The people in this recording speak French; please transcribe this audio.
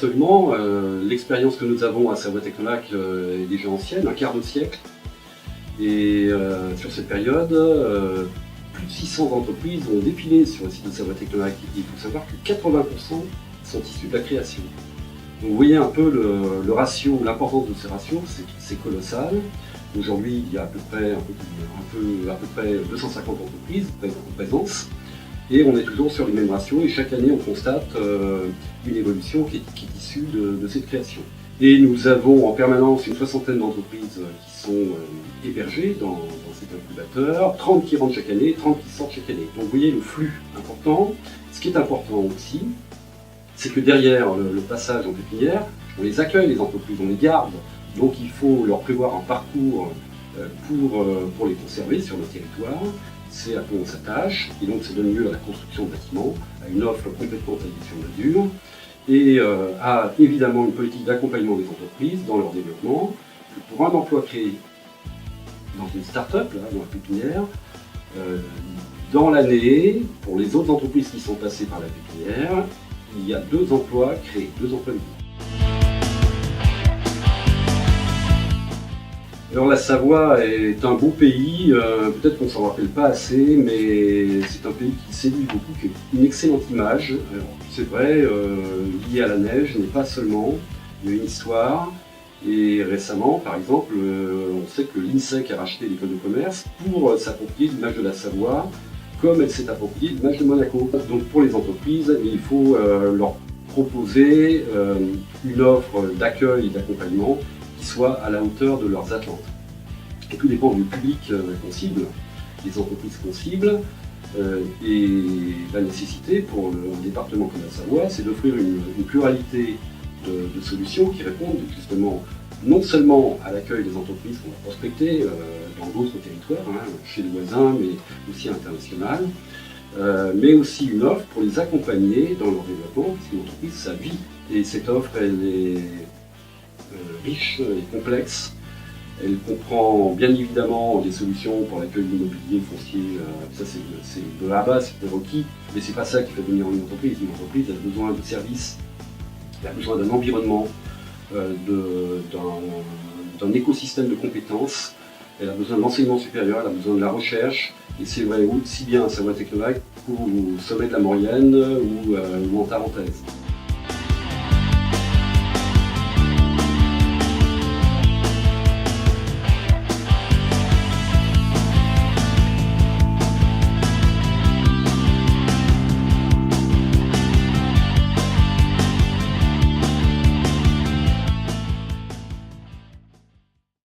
absolument. L'expérience que nous avons à Savoie-Technolac est déjà ancienne, un quart de siècle. Et sur cette période, plus de 600 entreprises ont défilé sur le site de Savoie-Technolac. Il faut savoir que 80% sont issus de la création. Donc vous voyez un peu le ratio, l'importance de ces ratios, c'est colossal. Aujourd'hui, il y a à peu près 250 entreprises en présence. Et on est toujours sur les mêmes ratios et chaque année on constate une évolution qui est issue de cette création. Et nous avons en permanence une soixantaine d'entreprises qui sont hébergées dans cet incubateur, 30 qui rentrent chaque année, 30 qui sortent chaque année. Donc vous voyez le flux important. Ce qui est important aussi, c'est que derrière le passage en pépinière, on les accueille les entreprises, on les garde. Donc il faut leur prévoir un parcours pour les conserver sur le territoire. C'est à quoi on s'attache, et donc ça donne lieu à la construction de bâtiments, à une offre complètement taillée sur mesure, et à évidemment une politique d'accompagnement des entreprises dans leur développement. Pour un emploi créé dans une start-up, là, dans la pépinière, dans l'année, pour les autres entreprises qui sont passées par la pépinière, il y a 2 emplois créés, 2 emplois nouveaux. Alors la Savoie est un beau pays, peut-être qu'on ne s'en rappelle pas assez, mais c'est un pays qui séduit beaucoup, qui a une excellente image. C'est vrai, lié à la neige, mais pas seulement, il y a une histoire. Et récemment, par exemple, on sait que l'INSEC a racheté l'école de commerce pour s'approprier l'image de la Savoie, comme elle s'est appropriée l'image de Monaco. Donc pour les entreprises, il faut leur proposer une offre d'accueil et d'accompagnement qui soit à la hauteur de leurs attentes. Et tout dépend du public qu'on cible, des entreprises qu'on cible, et la nécessité pour un département comme la Savoie, c'est d'offrir une pluralité de solutions qui répondent justement non seulement à l'accueil des entreprises qu'on va prospecter dans d'autres territoires, chez les voisins, mais aussi à l'international, mais aussi une offre pour les accompagner dans leur développement, parce qu'une entreprise, ça vit. Et cette offre, elle est riche et complexe. Elle comprend bien évidemment des solutions pour l'accueil de l'immobilier foncier, ça c'est de la base, c'est requis, mais c'est pas ça qui fait venir une entreprise. Une entreprise elle a besoin de services, elle a besoin d'un environnement, d'un écosystème de compétences, elle a besoin de l'enseignement supérieur, elle a besoin de la recherche, et c'est vrai aussi bien à Savoie-Technolac qu'au sommet de la Maurienne ou en Tarentaise.